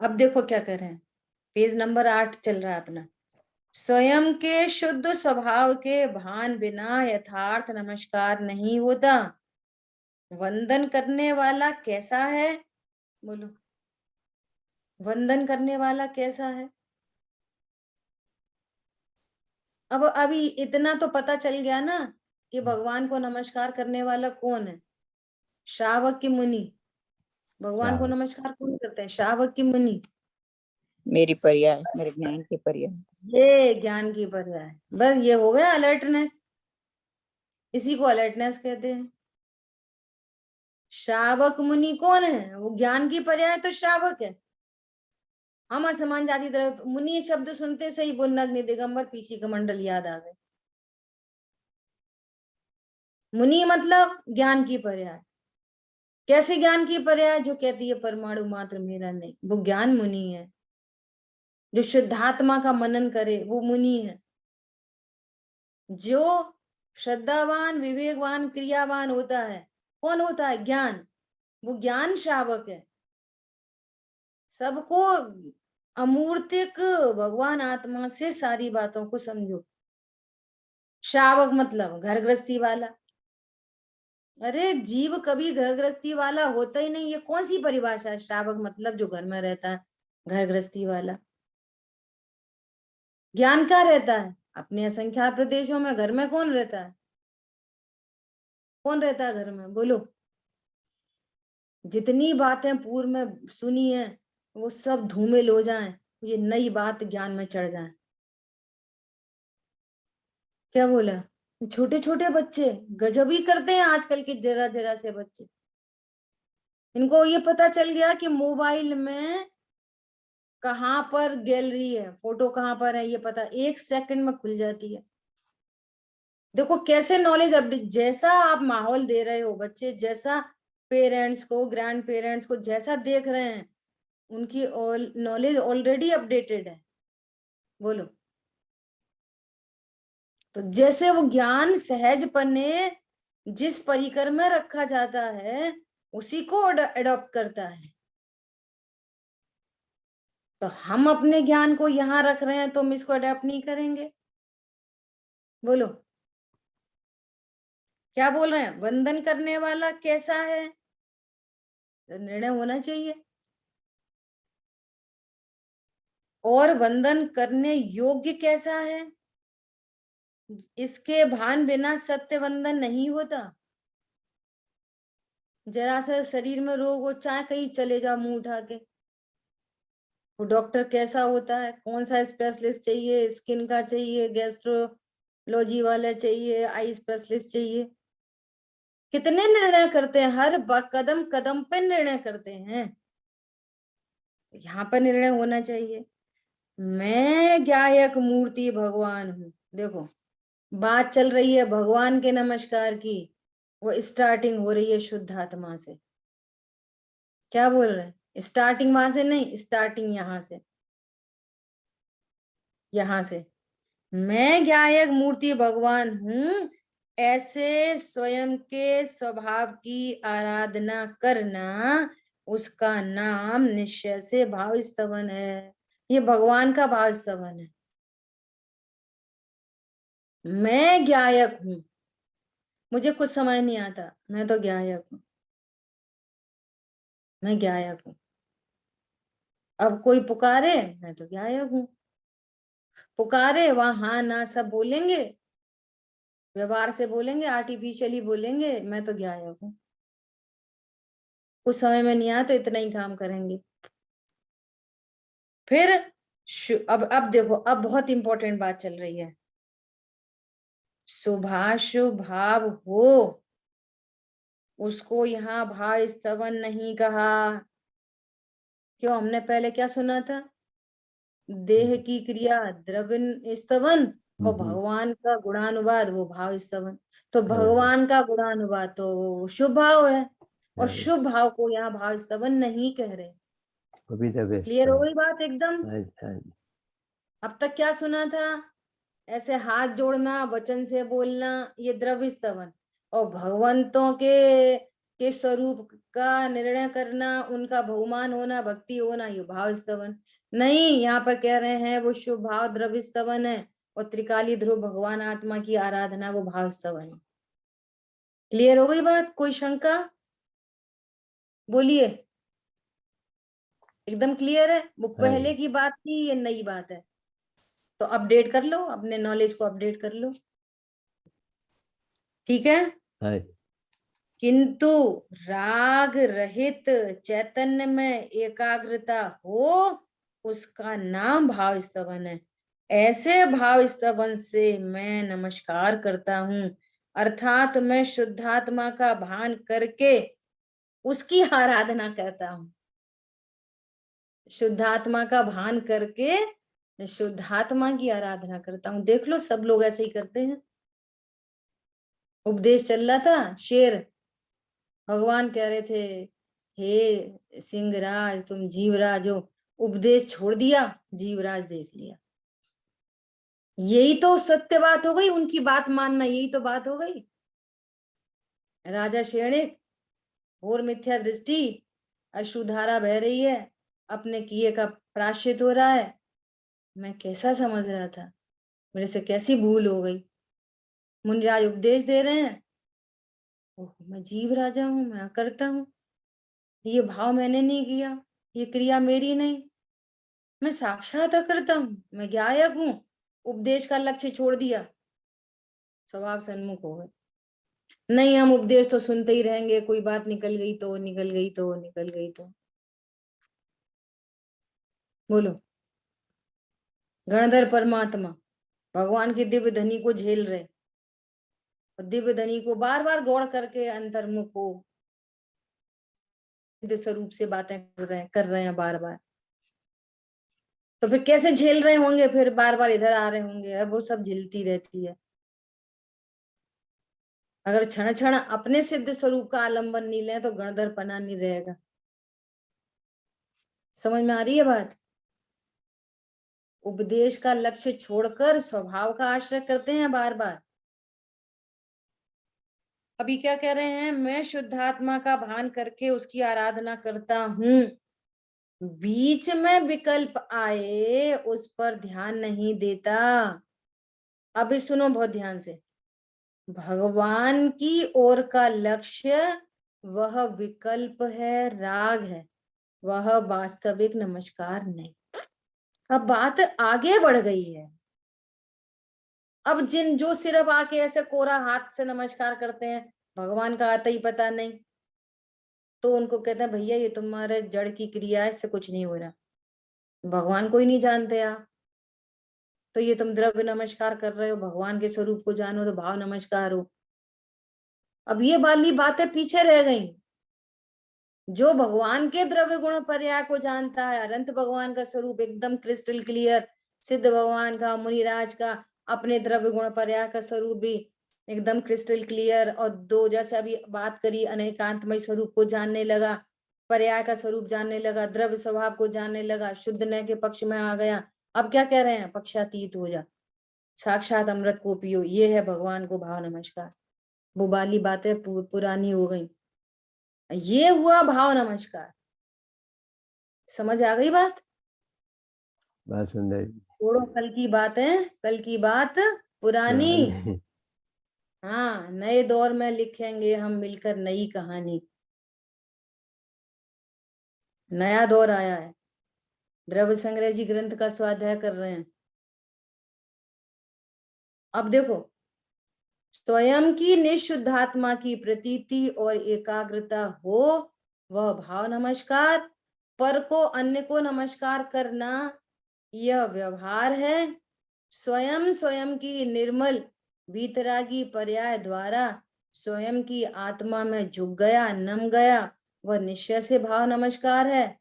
अब देखो क्या कर रहे हैं, पेज नंबर 8 चल रहा है अपना। स्वयं के शुद्ध स्वभाव के भान बिना यथार्थ नमस्कार नहीं होता। वंदन करने वाला कैसा है? बोलो, वंदन करने वाला कैसा है? अब अभी इतना तो पता चल गया ना कि भगवान को नमस्कार करने वाला कौन है? श्रावक की मुनि। भगवान को श्रावक। नमस्कार कौन करते हैं? श्रावक की मुनि। मेरी पर्याय, मेरे ज्ञान की पर्याय। ये ज्ञान की पर्याय। बस ये हो गया अलर्टनेस। इसी को अलर्टनेस कहते हैं। श्रावक मुनि कौन है? वो ज्ञान की पर्याय तो श्रावक है। हम असमान जाति तरफ मुनि शब्द सुनते सही बुन्नग्नि दिगंबर पीसी कमंडल याद आ गए। मुनि मतलब ज्ञान की पर्याय। कैसे ज्ञान की पर्याय? जो कहती है परमाणु मात्र मेरा नहीं, वो ज्ञान मुनि है। जो शुद्धात्मा का मनन करे वो मुनि है। जो श्रद्धावान विवेकवान क्रियावान होता है, कौन होता है? ज्ञान। वो ज्ञान श्रावक है। सबको अमूर्तिक भगवान आत्मा से सारी बातों को समझो। श्रावक मतलब घर गृहस्थी वाला। अरे जीव कभी घर गृहस्थी वाला होता ही नहीं। ये कौन सी परिभाषा है? श्रावक मतलब जो घर में रहता है, घर गृहस्थी वाला। ज्ञान क्या रहता है? अपने असंख्यात प्रदेशों में घर में कौन रहता है? कौन रहता है घर में? बोलो। जितनी बातें पूर्व में सुनी है वो सब धूमिल हो जाएं, ये नई बात ज्ञान में चढ़ जाए। क्या बोला? छोटे छोटे बच्चे गजब ही करते हैं आजकल के जरा जरा से बच्चे। इनको ये पता चल गया कि मोबाइल में कहाँ पर गैलरी है, फोटो कहाँ पर है, ये पता 1 सेकंड में खुल जाती है। देखो कैसे नॉलेज अपडेट। जैसा आप माहौल दे रहे हो, बच्चे जैसा पेरेंट्स को ग्रैंड पेरेंट्स को जैसा देख रहे हैं, उनकी नॉलेज ऑलरेडी अपडेटेड है। बोलो। तो जैसे वो ज्ञान सहज पन्ने जिस परिकर में रखा जाता है उसी को अडॉप्ट करता है। तो हम अपने ज्ञान को यहां रख रहे हैं तो हम इसको अडॉप्ट नहीं करेंगे? बोलो क्या बोल रहे हैं? वंदन करने वाला कैसा है? तो निर्णय होना चाहिए। और वंदन करने योग्य कैसा है? इसके भान बिना सत्य वंदन नहीं होता। जरा सा शरीर में रोग हो, चाहे कहीं चले जाओ मुंह उठा के, वो डॉक्टर कैसा होता है? कौन सा स्पेशलिस्ट चाहिए? स्किन का चाहिए, गैस्ट्रोलॉजी वाला चाहिए, आई स्पेशलिस्ट चाहिए? कितने निर्णय करते हैं, हर कदम कदम पे निर्णय करते हैं। यहाँ पर निर्णय होना चाहिए। मैं ज्ञायक मूर्ति भगवान हूं। देखो बात चल रही है भगवान के नमस्कार की, वो स्टार्टिंग हो रही है शुद्ध आत्मा से। क्या बोल रहे हैं? स्टार्टिंग वहां से नहीं, स्टार्टिंग यहां से मैं ज्ञायक मूर्ति भगवान हूं, ऐसे स्वयं के स्वभाव की आराधना करना, उसका नाम निश्चय से भाव स्तवन है। ये भगवान का भाव स्तवन है। मैं ज्ञायक हूं, मुझे कुछ समझ नहीं आता, मैं तो ज्ञायक हूं, मैं ज्ञायक हूं। अब कोई पुकारे, मैं तो ज्ञायक हूं। पुकारे वहां हाँ ना सब बोलेंगे, व्यवहार से बोलेंगे, आर्टिफिशियली बोलेंगे, मैं तो ज्ञायक हूं। कुछ समय में नहीं आया तो इतना ही काम करेंगे। फिर अब देखो, अब बहुत इंपॉर्टेंट बात चल रही है। शुभाशुभ भाव हो, उसको यहाँ भाव स्तवन नहीं कहा। क्यों? हमने पहले क्या सुना था? देह की क्रिया द्रव्य स्तवन और भगवान का गुणानुवाद वो भाव स्तवन। तो भगवान का गुणानुवाद तो शुभ भाव है, और शुभ भाव को यहाँ भाव स्तवन नहीं कह रहे। क्लियर हो गई बात एकदम? अब तक क्या सुना था? ऐसे हाथ जोड़ना, वचन से बोलना, ये द्रव्य स्तवन, और भगवंतों के स्वरूप का निर्णय करना, उनका बहुमान होना, भक्ति होना, ये भाव स्तवन। नहीं, यहाँ पर कह रहे हैं वो शुभ भाव द्रव्य स्तवन है, और त्रिकाली ध्रुव भगवान आत्मा की आराधना वो भाव स्तवन है। क्लियर हो गई बात? कोई शंका? बोलिए। एकदम क्लियर है? वो पहले की बात थी, ये नई बात है। तो अपडेट कर लो, अपने नॉलेज को अपडेट कर लो। ठीक है? किंतु राग रहित चैतन्य में एकाग्रता हो, उसका नाम भाव स्तवन है। ऐसे भाव स्तवन से मैं नमस्कार करता हूं, अर्थात मैं शुद्धात्मा का भान करके उसकी आराधना करता हूं। शुद्धात्मा का भान करके शुद्धात्मा की आराधना करता हूं। देख लो, सब लोग ऐसे ही करते हैं। उपदेश चल रहा था, शेर भगवान कह रहे थे, हे सिंहराज तुम जीवराज हो, उपदेश छोड़ दिया, जीवराज देख लिया। यही तो सत्य बात हो गई, उनकी बात मानना, यही तो बात हो गई। राजा शेणिक, और मिथ्या दृष्टि, अश्रुधारा बह रही है, अपने किए का प्रायश्चित हो रहा है। मैं कैसा समझ रहा था, मेरे से कैसी भूल हो गई। मुनिराज उपदेश दे रहे हैं, ओह मैं जीव राजा हूं, मैं करता हूं, ये भाव मैंने नहीं किया, ये क्रिया मेरी नहीं, मैं साक्षात करता हूं, मैं ज्ञायक हूं। उपदेश का लक्ष्य छोड़ दिया, स्वभाव सन्मुख हो गए। नहीं, हम उपदेश तो सुनते ही रहेंगे, कोई बात निकल गई तो निकल गई तो निकल गई तो। बोलो। गणधर परमात्मा भगवान की दिव्य धनी को झेल रहे, और दिव्य धनी को बार बार गौड़ करके अंतर्मुख हो स्वरूप से बातें कर रहे हैं बार बार। तो फिर कैसे झेल रहे होंगे? फिर बार बार इधर आ रहे होंगे, अब वो सब झेलती रहती है। अगर क्षण क्षण अपने सिद्ध स्वरूप का आलंबन नहीं ले तो गणधर पना नहीं रहेगा। समझ में आ रही है बात? उपदेश का लक्ष्य छोड़कर स्वभाव का आश्रय करते हैं बार बार। अभी क्या कह रहे हैं? मैं शुद्धात्मा का भान करके उसकी आराधना करता हूं, बीच में विकल्प आए उस पर ध्यान नहीं देता। अभी सुनो बहुत ध्यान से, भगवान की ओर का लक्ष्य वह विकल्प है, राग है, वह वास्तविक नमस्कार नहीं। अब बात आगे बढ़ गई है। अब जो सिर्फ आके ऐसे कोरा हाथ से नमस्कार करते हैं, भगवान का आता ही पता नहीं, तो उनको कहते हैं भैया ये तुम्हारे जड़ की क्रिया है, इससे कुछ नहीं हो रहा, भगवान को ही नहीं जानते आप, तो ये तुम द्रव्य नमस्कार कर रहे हो, भगवान के स्वरूप को जानो तो भाव नमस्कार हो। अब ये वाली बातें पीछे रह गई। जो भगवान के द्रव्य गुण पर्याय को जानता है, अनंत भगवान का स्वरूप एकदम क्रिस्टल क्लियर, सिद्ध भगवान का, मुनिराज का, अपने द्रव्य गुण पर्याय का स्वरूप भी एकदम क्रिस्टल क्लियर, और दो जैसे अभी बात करी अनेकांतमय स्वरूप को जानने लगा, पर्याय का स्वरूप जानने लगा, द्रव्य स्वभाव को जानने लगा, शुद्ध नय के पक्ष में आ गया। अब क्या कह रहे हैं? पक्षातीत हो जा, साक्षात अमृत को पियो। ये है भगवान को भाव नमस्कार। वो वाली बातें पुरानी हो गई, ये हुआ भाव नमस्कार। समझ आ गई बात? बहुत सुंदर जी। छोड़ो कल की बातें, कल की बात पुरानी। पुरानी। हाँ, नए दौर में लिखेंगे हम मिलकर नई कहानी। नया दौर आया है, द्रव्य संग्रह जी ग्रंथ का स्वाध्याय कर रहे हैं। अब देखो, स्वयं की निशुद्धात्मा की प्रतीति और एकाग्रता हो, वह भाव नमस्कार। पर को अन्य को नमस्कार करना, यह व्यवहार है। स्वयं स्वयं की निर्मल वीतरागी पर्याय द्वारा स्वयं की आत्मा में झुक गया, नम गया, वह निश्चय से भाव नमस्कार है।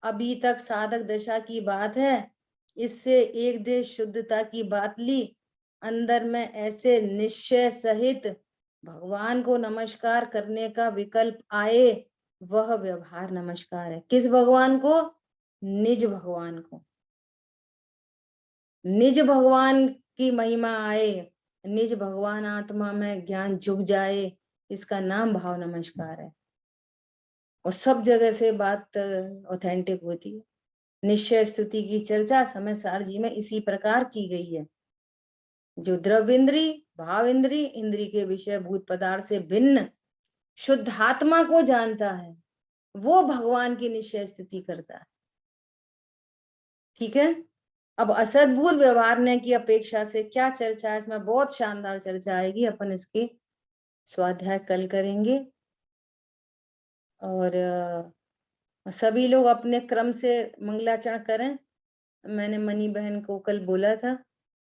अभी तक साधक दशा की बात है, इससे एक देश शुद्धता की बात ली। अंदर में ऐसे निश्चय सहित भगवान को नमस्कार करने का विकल्प आए, वह व्यवहार नमस्कार है। किस भगवान को? निज भगवान को। निज भगवान की महिमा आए, निज भगवान आत्मा में ज्ञान जुग जाए, इसका नाम भाव नमस्कार है। और सब जगह से बात ऑथेंटिक होती है। निश्चय स्तुति की चर्चा समय सार जी में इसी प्रकार की गई है। जो द्रव्येंद्री, भावेंद्री, इंद्री के विषय भूत पदार्थ से भिन्न शुद्ध आत्मा को जानता है, वो भगवान की निश्चय स्तुति करता है। ठीक है। अब असद्भुत व्यवहारने की अपेक्षा से क्या चर्चा है? इसमें बहुत शानदार चर्चा आएगी, अपन इसकी स्वाध्याय कल करेंगे। और सभी लोग अपने क्रम से मंगलाचरण करें। मैंने मनी बहन को कल बोला था,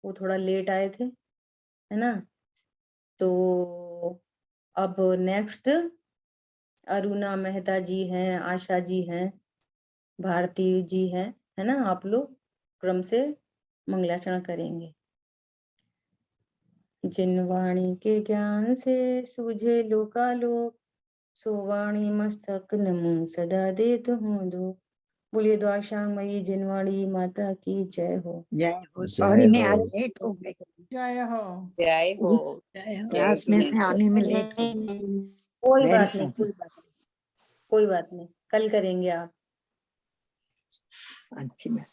वो थोड़ा लेट आए थे, है ना। तो अब नेक्स्ट अरुणा मेहता जी हैं, आशा जी हैं, भारती जी हैं, है ना। आप लोग क्रम से मंगलाचरण करेंगे। जिन वाणी के ज्ञान से सूझे लोकालोक, सो वाणी मस्तक नमो सदा देत हूँ दो। बोलिए द्वारकामयी जिनवाणी माता की जय हो। जय हो। जय सॉरी मैं आज हो। लेट हो गई। जय हो। जय हो। क्लास में से आने में लेट हो गई। कोई Very बात नहीं, sorry. कोई बात नहीं, कोई बात नहीं, कल करेंगे आप। अच्छी बात।